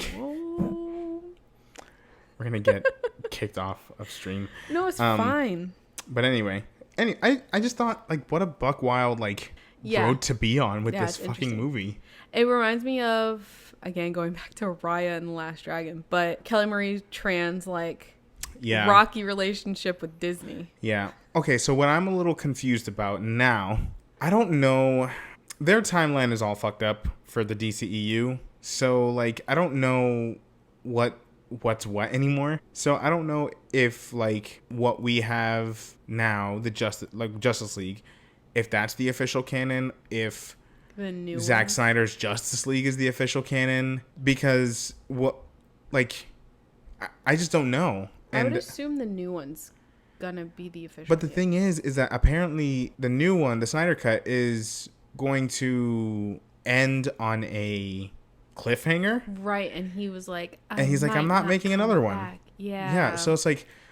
get kicked off of stream. No, it's fine. But anyway, I just thought, like, what a buck wild road to be on with this fucking movie. It reminds me of, again, going back to Raya and The Last Dragon, but Kelly Marie Tran's rocky relationship with Disney. Yeah. Okay, so what I'm a little confused about now, I don't know, their timeline is all fucked up for the DCEU. So I don't know what's what anymore. So I don't know if what we have now, the Justice League, if that's the official canon, if the new Zack Snyder's Justice League is the official canon, because I just don't know. I would assume the new one's gonna be the official. But the thing is that apparently the new one, the Snyder Cut, is going to end on a cliffhanger. Right, and he was like, I'm not making another one. Yeah. Yeah, so it's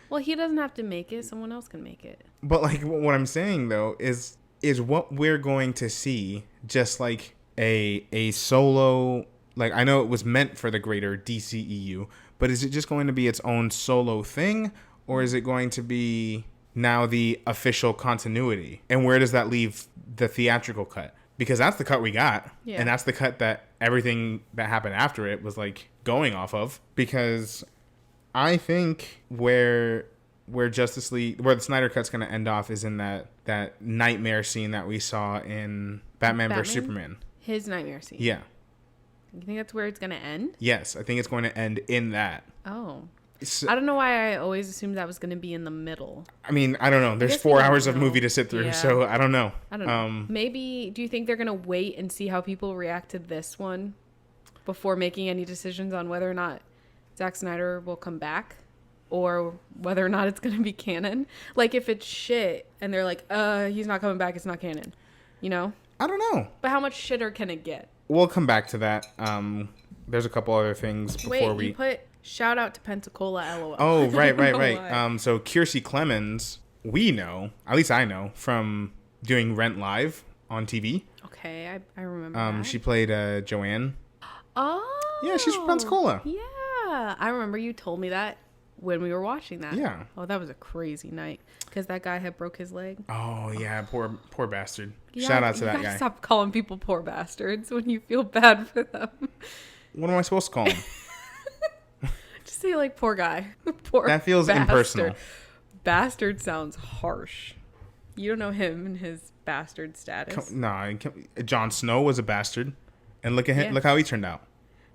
well, he doesn't have to make it. Someone else can make it. But what I'm saying though is what we're going to see just a solo. I know it was meant for the greater DCEU, but is it just going to be its own solo thing, or is it going to be now the official continuity? And where does that leave the theatrical cut? Because that's the cut we got, and that's the cut that everything that happened after it was going off of. Because I think where Justice League, where the Snyder Cut's going to end off is in that nightmare scene that we saw in Batman vs Superman. His nightmare scene. Yeah. You think that's where it's going to end? Yes, I think it's going to end in that. Oh. I don't know why I always assumed that was going to be in the middle. I mean, I don't know. There's 4 hours of movie to sit through, so I don't know. I don't know. Maybe, do you think they're going to wait and see how people react to this one before making any decisions on whether or not Zack Snyder will come back? Or whether or not it's going to be canon? If it's shit and they're like, he's not coming back, it's not canon. You know? I don't know. But how much shitter can it get? We'll come back to that. There's a couple other things before we... you put shout out to Pensacola, LOL. Oh, right. So Kiersey Clemens, we know, at least I know, from doing Rent Live on TV. Okay, I remember that. She played Joanne. Oh. Yeah, she's from Pensacola. Yeah. I remember you told me that when we were watching that. Yeah. Oh, that was a crazy night because that guy had broke his leg. Oh, yeah. Poor bastard. Shout out to that guy. Stop calling people poor bastards when you feel bad for them. What am I supposed to call him? Just say poor guy. Poor That feels bastard. Impersonal. Bastard sounds harsh. You don't know him and his bastard status. No, Jon Snow was a bastard. And look at him. Yeah. Look how he turned out.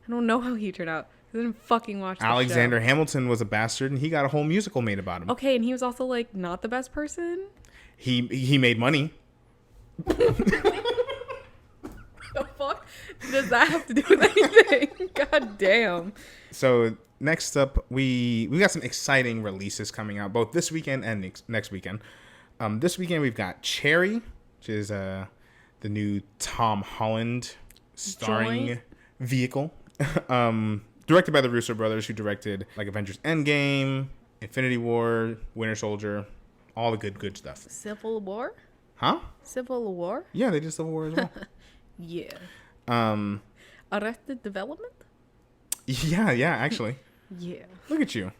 I don't know how he turned out. I didn't fucking watch the Alexander show. Hamilton was a bastard, and he got a whole musical made about him. Okay, and he was also not the best person. He made money. The fuck does that have to do with anything? God damn. So next up, we got some exciting releases coming out both this weekend and next weekend. This weekend we've got Cherry, which is the new Tom Holland starring vehicle. Directed by the Russo brothers, who directed Avengers Endgame, Infinity War, Winter Soldier, all the good stuff. Civil War? Huh? Civil War? Yeah, they did Civil War as well. Yeah. Arrested Development? Yeah, actually. Yeah. Look at you.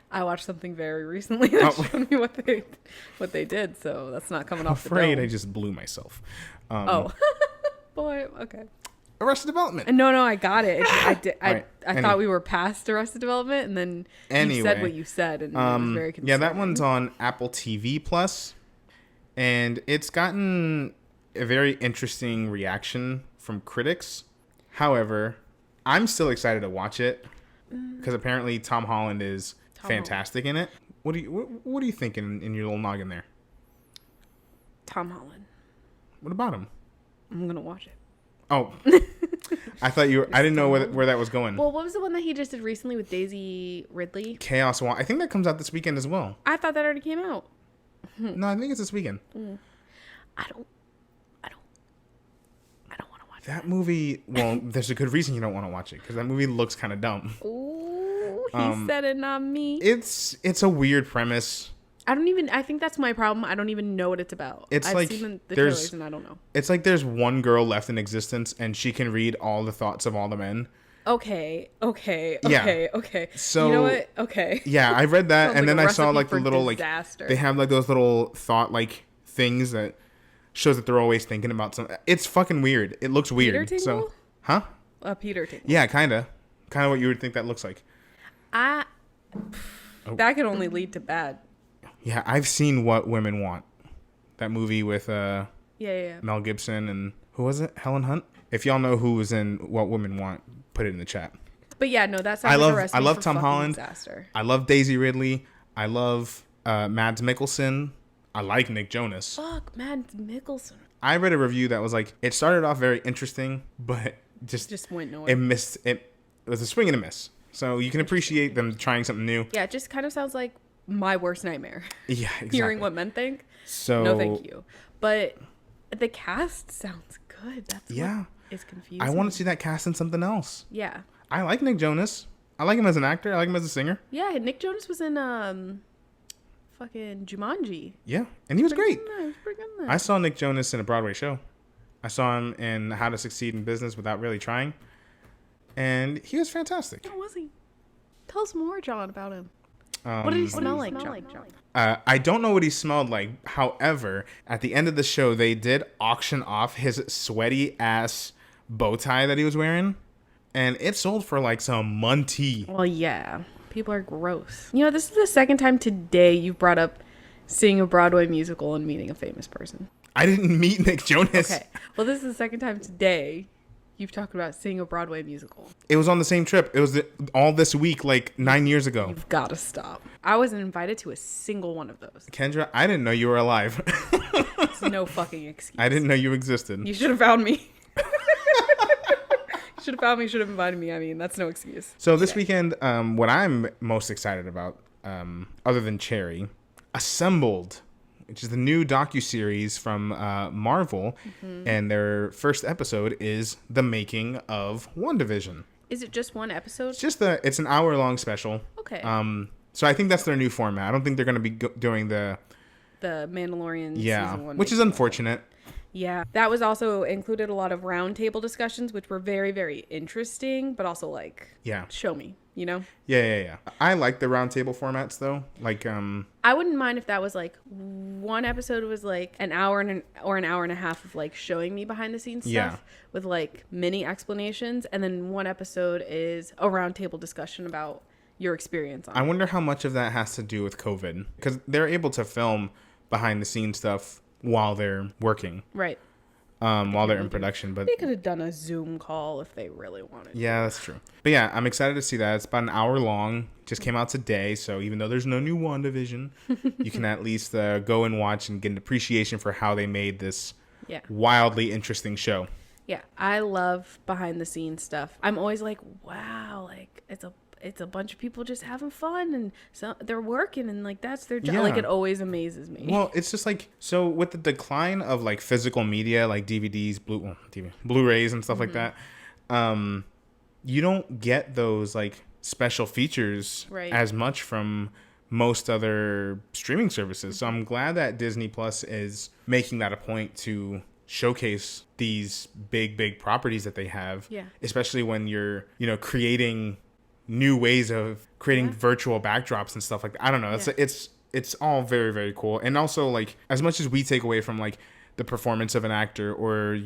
I watched something very recently that showed me what they did, so that's not coming off the dome. I'm afraid I just blew myself. Boy, okay. Arrested Development. No, I got it. I Right. thought we were past Arrested Development, and then you said what you said, and it was very concerning. Yeah, that one's on Apple TV Plus, and it's gotten a very interesting reaction from critics. However, I'm still excited to watch it. because apparently Tom Holland is fantastic in it. What do you think in your little noggin there? Tom Holland. What about him? I'm gonna watch it. Oh, I thought you were. I didn't know where that was going. Well, what was the one that he just did recently with Daisy Ridley? Chaos Walk. I think that comes out this weekend as well. I thought that already came out. No, I think it's this weekend. I don't want to watch that movie. Well, there's a good reason you don't want to watch it because that movie looks kind of dumb. Ooh, he said it, not me. It's a weird premise. I think that's my problem. I don't even know what it's about. I've seen the trailers and I don't know. It's like there's one girl left in existence and she can read all the thoughts of all the men. Okay. Yeah. Okay. So, you know what? Okay. Yeah, I read that and like then I saw like the little disaster. like they have like those little thought like things that shows that they're always thinking about something. It's fucking weird. It looks weird. Peter Tingle? So, huh? Peter Tingle. Yeah, kind of what you would think that looks like. That could only lead to bad. Yeah, I've seen What Women Want. That movie with Yeah. Mel Gibson and who was it? Helen Hunt. If y'all know who was in What Women Want, put it in the chat. But yeah, no, that's I love Tom Holland. Disaster. I love Daisy Ridley. I love Mads Mikkelsen. I like Nick Jonas. Fuck, Mads Mikkelsen. I read a review that was like it started off very interesting, but just went nowhere. It missed. It was a swing and a miss. So you can appreciate them trying something new. Yeah, it just kind of sounds like my worst nightmare. Yeah, exactly. Hearing what men think. So no, thank you. But the cast sounds good. That's what is confusing. I want to see that cast in something else. Yeah. I like Nick Jonas. I like him as an actor. I like him as a singer. Yeah, Nick Jonas was in fucking Jumanji. Yeah, and he was great. Pretty good. I saw Nick Jonas in a Broadway show. I saw him in How to Succeed in Business Without Really Trying, and he was fantastic. How was he? Tell us more, John, about him. What did he smell like, John? I don't know what he smelled like. However, at the end of the show, they did auction off his sweaty ass bow tie that he was wearing, and it sold for like some money. Well, yeah. People are gross. You know, this is the second time today you've brought up seeing a Broadway musical and meeting a famous person. I didn't meet Nick Jonas. Okay. Well, this is the second time today you've talked about seeing a Broadway musical. It was on the same trip. It was all this week, like 9 years ago. You've got to stop. I wasn't invited to a single one of those. Kendra, I didn't know you were alive. It's no fucking excuse. I didn't know you existed. You should have found me. Should have found me, should have invited me. I mean, that's no excuse. So this weekend, what I'm most excited about, other than Cherry, Assembled, which is the new docuseries from Marvel, and their first episode is the making of WandaVision. Is it just one episode? It's an hour-long special. Okay. So I think that's their new format. I don't think they're going to be doing the Mandalorian season 1. Which is unfortunate. Yeah, that was also included a lot of roundtable discussions, which were very, very interesting, but also like, show me, you know? Yeah. I like the roundtable formats though. Like, I wouldn't mind if that was like one episode was like an hour or an hour and a half of like showing me behind the scenes stuff with like mini explanations, and then one episode is a roundtable discussion about your experience on it. I wonder how much of that has to do with COVID, because they're able to film behind the scenes stuff while they're working, right? While they're in production, but they could have done a Zoom call if they really wanted. Yeah, that's true. But yeah, I'm excited to see that. It's about an hour long. Just came out today, so even though there's no new WandaVision, you can at least go and watch and get an appreciation for how they made this wildly interesting show. Yeah, I love behind the scenes stuff. I'm always like, wow, like it's a bunch of people just having fun, and so they're working, and like that's their job. Yeah. Like it always amazes me. Well, it's just like, so with the decline of like physical media, like DVDs, Blu-rays and stuff like that, you don't get those like special features as much from most other streaming services. So I'm glad that Disney Plus is making that a point to showcase these big properties that they have, especially when you're, creating new ways of creating virtual backdrops and stuff like that. I don't know. It's all very, very cool. And also, like, as much as we take away from like the performance of an actor or,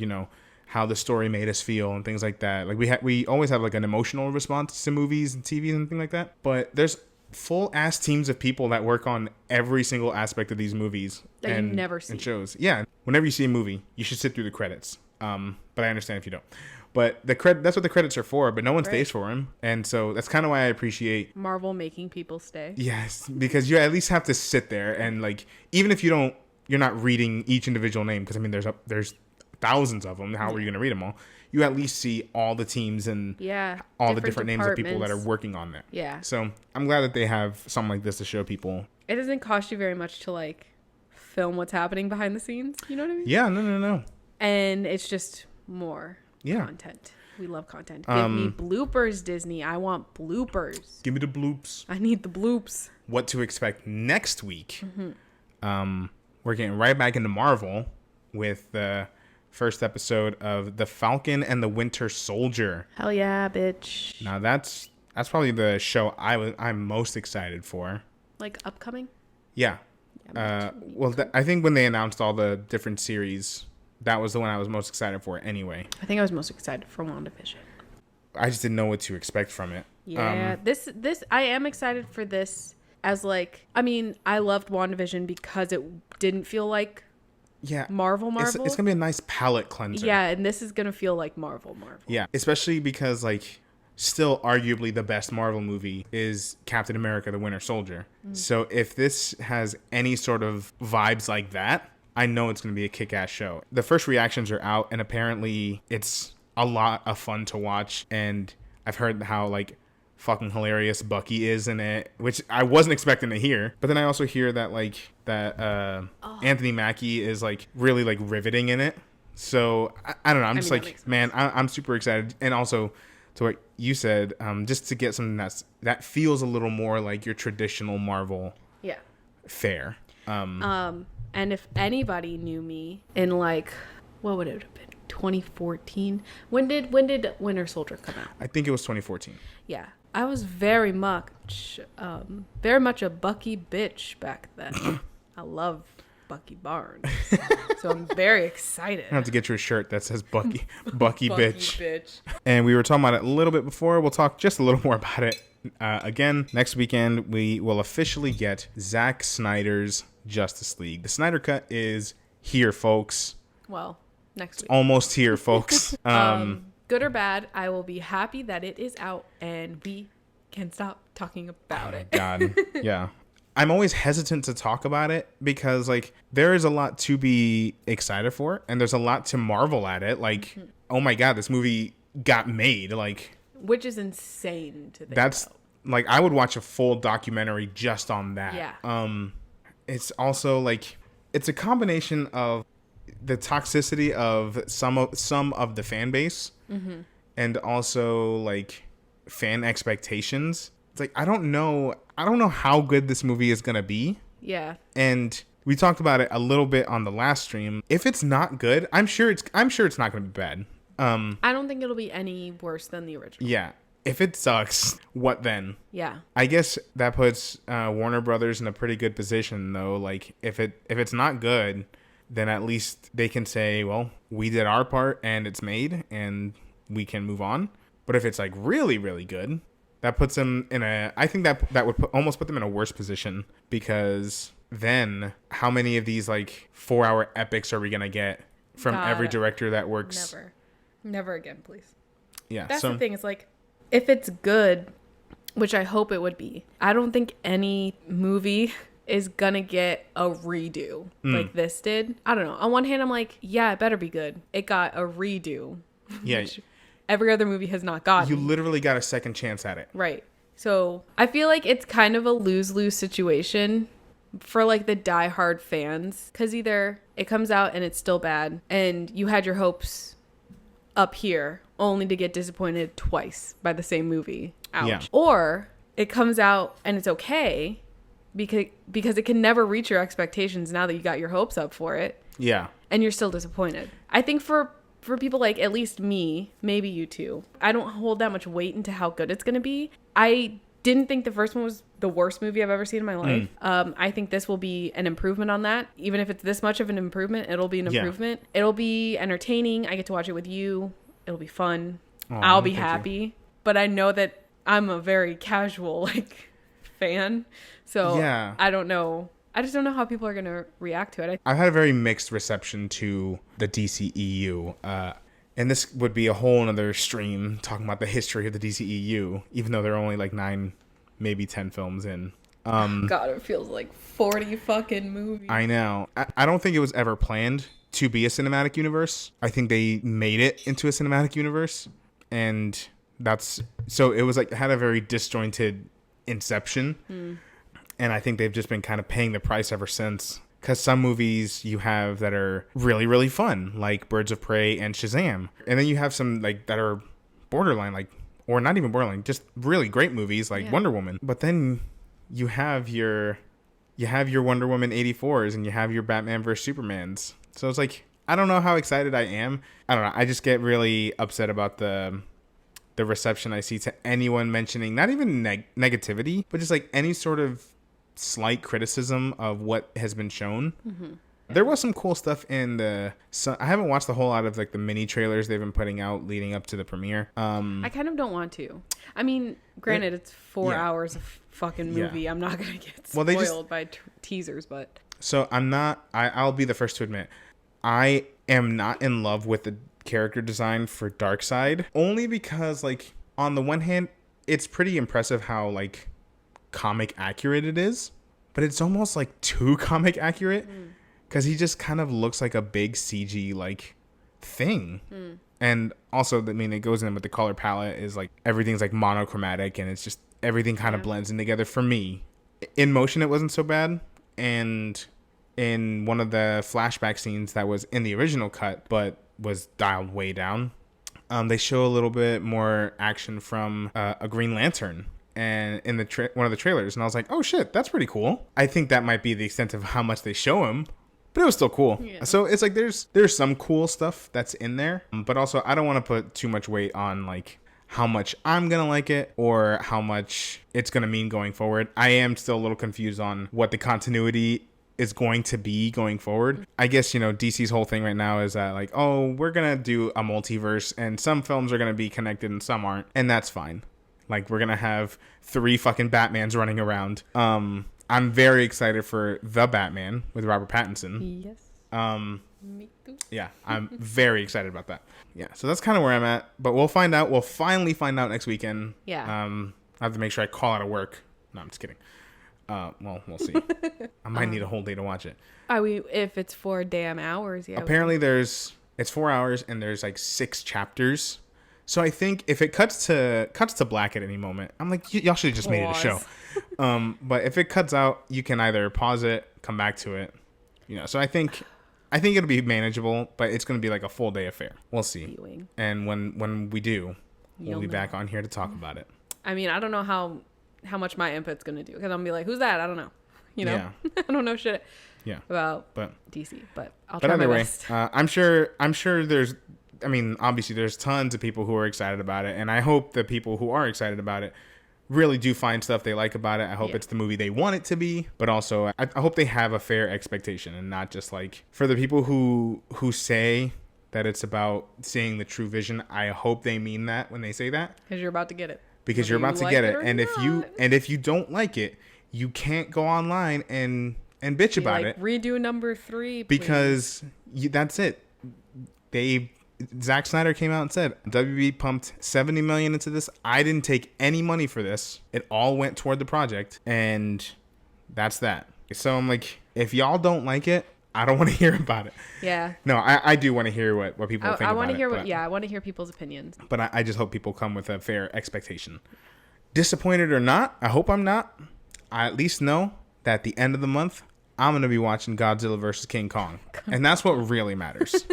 how the story made us feel and things like that, like we always have like an emotional response to movies and TV and things like that. But there's full ass teams of people that work on every single aspect of these movies that you never see and shows. Yeah. Whenever you see a movie, you should sit through the credits. But I understand if you don't. But that's what the credits are for, but no one stays for him. And so that's kind of why I appreciate Marvel making people stay. Yes, because you at least have to sit there and like, even if you're not reading each individual name, because I mean there's thousands of them. How are you going to read them all? You at least see all the teams and all the different names of people that are working on that. Yeah. So I'm glad that they have something like this to show people. It doesn't cost you very much to like film what's happening behind the scenes. You know what I mean? Yeah, no. And it's just more content. We love content. Give me bloopers, Disney. I want bloopers. Give me the bloops. I need the bloops. What to expect next week. We're getting right back into Marvel with the first episode of The Falcon and the Winter Soldier. Hell yeah, bitch. Now that's probably the show I'm most excited for. Like upcoming? Yeah. I think when they announced all the different series, that was the one I was most excited for anyway. I think I was most excited for WandaVision. I just didn't know what to expect from it. Yeah, this I am excited for this as like, I mean, I loved WandaVision because it didn't feel like Marvel. It's gonna be a nice palate cleanser. Yeah, and this is gonna feel like Marvel. Yeah, especially because like still arguably the best Marvel movie is Captain America: The Winter Soldier. So if this has any sort of vibes like that, I know it's gonna be a kick-ass show. The first reactions are out, and apparently it's a lot of fun to watch. And I've heard how like fucking hilarious Bucky is in it, which I wasn't expecting to hear. But then I also hear that Anthony Mackie is like really like riveting in it. So I don't know. I'm just like, man, I'm super excited. And also to what you said, just to get something that feels a little more like your traditional Marvel fare. And if anybody knew me in like, what would it have been? 2014. When did Winter Soldier come out? I think it was 2014. Yeah. I was very much a Bucky bitch back then. I love Bucky Barnes. So I'm very excited. I have to get you a shirt that says Bucky bitch. And we were talking about it a little bit before. We'll talk just a little more about it. Again, next weekend, we will officially get Zack Snyder's Justice League. The Snyder Cut is here, folks. Well, next week. Almost here, folks. Good or bad, I will be happy that it is out and we can stop talking about it. God, yeah. I'm always hesitant to talk about it because, like, there is a lot to be excited for and there's a lot to marvel at it. Like, oh my God, this movie got made. Like, which is insane to think about. Like, I would watch a full documentary just on that. Yeah. It's also, like, it's a combination of the toxicity of some of the fan base and also like fan expectations. It's like I don't know how good this movie is gonna be. Yeah. And we talked about it a little bit on the last stream. If it's not good, I'm sure it's not gonna be bad. I don't think it'll be any worse than the original. Yeah. If it sucks, what then? Yeah. I guess that puts Warner Brothers in a pretty good position though. Like if it's not good, then at least they can say, well, we did our part and it's made and we can move on. But if it's like really, really good, that puts them in I think that would almost put them in a worse position because then how many of these like 4-hour epics are we going to get from every director that works? Never again, please. Yeah. That's the thing. It's like, if it's good, which I hope it would be, I don't think any movie is gonna get a redo like this did. I don't know. On one hand, I'm like, yeah, it better be good. It got a redo. Yeah. Which every other movie has not gotten. You literally got a second chance at it. Right. So I feel like it's kind of a lose-lose situation for like the diehard fans. Because either it comes out and it's still bad and you had your hopes up here only to get disappointed twice by the same movie. Ouch. Yeah. Or it comes out and it's okay because it can never reach your expectations now that you got your hopes up for it. Yeah. And you're still disappointed. I think for people like at least me, maybe you too, I don't hold that much weight into how good it's going to be. I didn't think the first one was the worst movie I've ever seen in my life. I think this will be an improvement on that. Even if it's this much of an improvement, it'll be an improvement. It'll be entertaining. I get to watch it with you. It'll be fun. I'll be happy. But I know that I'm a very casual fan. So yeah. I don't know. I just don't know how people are going to react to it. I've had a very mixed reception to the DCEU. And this would be a whole nother stream talking about the history of the DCEU, even though there are only like 9, maybe 10 films in. God, it feels like 40 fucking movies. I know. I don't think it was ever planned to be a cinematic universe. I think they made it into a cinematic universe. And so it was like, had a very disjointed inception. And I think they've just been kind of paying the price ever since. Because some movies you have that are really, really fun, like Birds of Prey and Shazam. And then you have some like that are borderline, like, or not even borderline, just really great movies like Wonder Woman. But then you have your Wonder Woman 84s and you have your Batman vs Supermans. So it's like, I don't know how excited I am. I don't know. I just get really upset about the reception I see to anyone mentioning, not even negativity, but just like any sort of slight criticism of what has been shown. There was some cool stuff in I haven't watched the whole lot of like the mini trailers they've been putting out leading up to the premiere. I kind of don't want to. I mean, granted, it's 4 hours of fucking movie. I'm not gonna get spoiled by teasers, but so I'll be the first to admit I am not in love with the character design for Darkseid, only because like on the one hand it's pretty impressive how like comic accurate it is, but it's almost like too comic accurate because he just kind of looks like a big CG like thing. And also, I mean, it goes in with the color palette is like everything's like monochromatic and it's just everything kind of blends in together. For me, in motion it wasn't so bad, and in one of the flashback scenes that was in the original cut but was dialed way down, they show a little bit more action from a Green Lantern and in the one of the trailers, and I was like, oh shit, that's pretty cool. I think that might be the extent of how much they show him, but it was still cool. So it's like there's some cool stuff that's in there, but also I don't want to put too much weight on like how much I'm gonna like it or how much it's gonna mean going forward. I am still a little confused on what the continuity is going to be going forward. I guess, you know, DC's whole thing right now is that like, oh, we're gonna do a multiverse and some films are gonna be connected and some aren't, and that's fine. Like, we're gonna have 3 fucking Batmans running around. I'm very excited for The Batman with Robert Pattinson. Yes. Me too. Yeah, I'm very excited about that. Yeah, so that's kind of where I'm at. But we'll find out. We'll finally find out next weekend. Yeah. I have to make sure I call out of work. No, I'm just kidding. Well, we'll see. I might need a whole day to watch it. If it's 4 damn hours, yeah. Apparently it's 4 hours and there's like 6 chapters. So I think if it cuts to black at any moment, I'm like, y'all should have just made it a show. But if it cuts out, you can either pause it, come back to it, you know. So I think it'll be manageable, but it's going to be like a full day affair. We'll see. Viewing. And when we do, we'll be back on here to talk about it. I mean, I don't know how much my input's going to do, because I'm going to be like, who's that? I don't know. You know, I don't know shit about DC, but I'll try my best. I'm sure there's, I mean, obviously there's tons of people who are excited about it, and I hope the people who are excited about it really do find stuff they like about it. I hope it's the movie they want it to be, but also I hope they have a fair expectation and not just like, for the people who say that it's about seeing the true vision, I hope they mean that when they say that. Because you're about to get it. Because you're about to get it. And if you don't like it, you can't go online and bitch about it. Redo number 3, please. Because that's it. Zack Snyder came out and said, WB pumped $70 million into this. I didn't take any money for this. It all went toward the project, and that's that. So I'm like, if y'all don't like it, I don't want to hear about it. Yeah. No, I do want to hear what people think about it. I want to hear I want to hear people's opinions. But I just hope people come with a fair expectation. Disappointed or not, I hope I'm not. I at least know that at the end of the month, I'm going to be watching Godzilla vs. King Kong. And that's what really matters.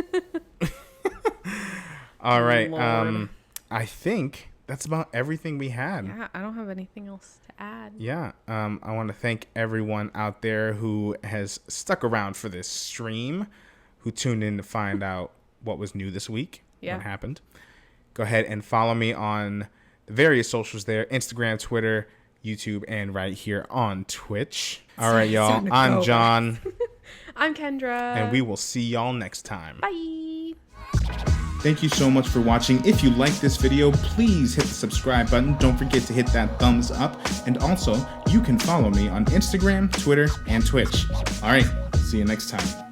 All right. Lord. I think that's about everything we had. Yeah, I don't have anything else to add. Yeah. I want to thank everyone out there who has stuck around for this stream, who tuned in to find out what was new this week, what happened. Go ahead and follow me on the various socials there, Instagram, Twitter, YouTube, and right here on Twitch. All right, y'all. I'm John. I'm Kendra. And we will see y'all next time. Bye. Thank you so much for watching. If you like this video, please hit the subscribe button. Don't forget to hit that thumbs up. And also, you can follow me on Instagram, Twitter, and Twitch. All right, see you next time.